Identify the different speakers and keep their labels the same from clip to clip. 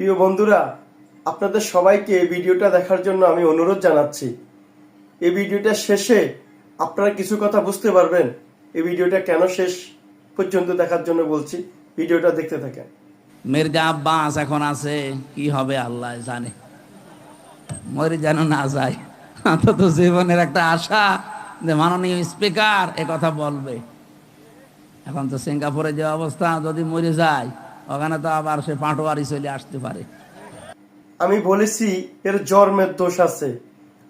Speaker 1: প্রিয় বন্ধুরা, আপনাদের সবাইকে এই ভিডিওটা দেখার জন্য আমি অনুরোধ জানাচ্ছি। এই ভিডিওটা শেষে আপনারা কিছু কথা বুঝতে পারবেন। এই ভিডিওটা কেন শেষ পর্যন্ত দেখার জন্য বলছি, ভিডিওটা দেখতে থাকেন।
Speaker 2: মির্জা আব্বাস এখন আছে, কি হবে আল্লাহ জানে, মরে যেন না যায়। অন্তত জীবনের একটা আশা যে মাননীয় স্পিকার এ কথা বলবে। এখন তো সিঙ্গাপুরে যে অবস্থা, যদি মরে যায় ওখানে তো আবার সে পাটোয়ারি চলে আসতে পারে।
Speaker 1: আমি বলেছি এর জন্মের দোষ আছে,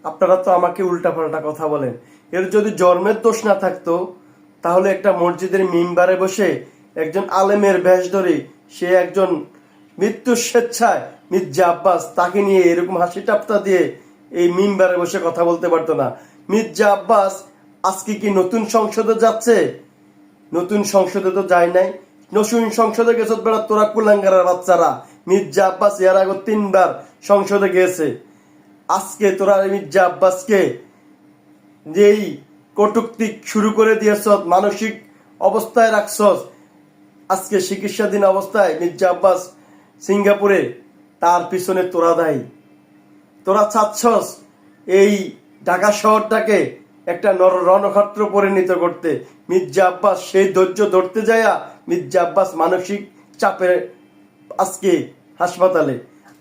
Speaker 1: আপনারা তো আমাকে উল্টাপাল্টা কথা বলেন। এর যদি জন্মের দোষ না থাকতো তাহলে একটা মসজিদের মিম্বারে বসে একজন আলেমের বেশ ধরে সে একজন মৃত্যুর স্বেচ্ছায় মির্জা আব্বাস তাকে নিয়ে এরকম হাসি টাপ্তা দিয়ে এই মিম্বারে বসে কথা বলতে পারতো না। মির্জা আব্বাস আজকে কি নতুন সংসদে যাচ্ছে? নতুন সংসদে তো যায় নাই। নতুন সংসদে গেছে বেড়া তোরা কুলাঙ্গারের বাচ্চারা। মির্জা আব্বাস এর আগে 3 বার সংসদে গেছে। আজকে তোরা মির্জা আব্বাসকে যেই কটূক্তি শুরু করে দিয়েছ, মানসিক অবস্থায় রাখছ, আজকে চিকিৎসাধীন অবস্থায় মির্জা আব্বাস সিঙ্গাপুরে, তার পিছনে তোরা দায়ী। তোরা চাচ্ছস এই ঢাকা শহরটাকে একটা রণক্ষেত্র পরিণত করতে। মির্জা আব্বাস সেই ধৈর্য ধরতে যায়া মির্জা আব্বাস মানসিক চাপে আজকে হাসপাতালে।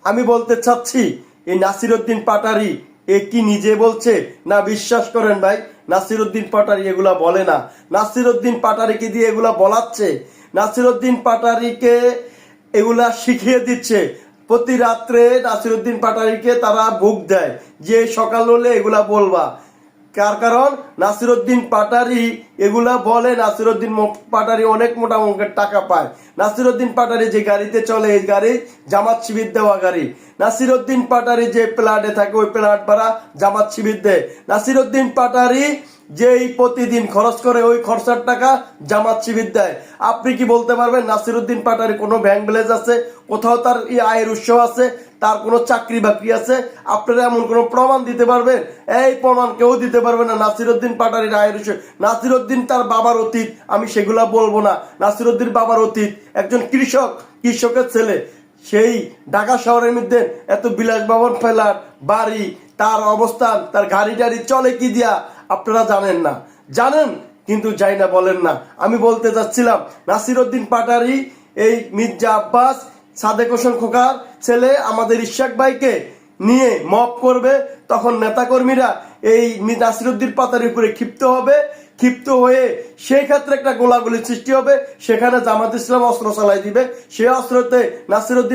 Speaker 1: আমি বলতে চাচ্ছি, এই নাসিরউদ্দিন পাটারি এ কি নিজে বলছে না বিশ্বাস করেন ভাই? নাসিরউদ্দিন পাটারি এগুলা বলে না। নাসিরউদ্দিন পাটারিকে দিয়ে এগুলা বলাচ্ছে। নাসিরউদ্দিন পাটারিকে এগুলা শিখিয়ে দিচ্ছে। প্রতি রাত্রে নাসিরউদ্দিন পাটারিকে তারা বুক দেয় যে সকাল হলে এগুলা বলবা। কারণ নাসিরউদ্দিন পাটারি এগুলা বলে। নাসিরউদ্দিন পাটারি অনেক মোটা অঙ্কের টাকা পায়। নাসিরউদ্দিন পাটারি যে গাড়িতে চলে, এই গাড়ি জামাত শিবির দেওয়া গাড়ি। নাসিরউদ্দিন পাটারি যে প্লাটে থাকে, ওই প্লাট ভাড়া জামাত শিবির দেয়। নাসিরউদ্দিন পাটারি যেই প্রতিদিন খরচ করে, ওই খরচার টাকা জামাত শিবির দেয়। আপনি কি বলতে পারবেন নাসিরউদ্দিন পাটারি কোনো ব্যাংক ব্যালেন্স আছে? কোথাও তার আয়ের উৎস আছে? তার কোনো চাকরি বাকরি আছে? আপনারা এমন কোনো প্রমাণ দিতে পারবেন? এই প্রমাণ কেউ দিতে পারবে না নাসিরউদ্দিন পাটারির আয়ের উৎস। নাসিরউদ্দিন তার বাবার অতীত আমি সেগুলা বলবো না। নাসিরউদ্দিন বাবার অতীত একজন কৃষকের ছেলে। সেই ঢাকা শহরের মধ্যে এত বিলাসবহুল ফ্ল্যাট বাড়ি, তার অবস্থান, তার গাড়ি টাড়ি চলে কি দিয়া আপনারা জানেন না? জানেন কিন্তু যাই না বলেন না। আমি বলতে চাচ্ছিলাম নাসিরউদ্দিন পাটারি এই মির্জা আব্বাস সাদেক হোসেন খোকার ছেলে আমাদের ইশাক ভাইকে নিয়ে মব করবে, তখন নেতাকর্মীরা এই নাসিরউদ্দিন পাটারির উপরে ক্ষিপ্ত হবে। ক্ষিপ্ত হয়ে সেই ক্ষেত্রে একটা গোলাগুলির সৃষ্টি হবে। সেখানে জামাত ইসলাম অস্ত্র চালাই দিবে। সেই অস্ত্রতে নাসিরউদ্দিন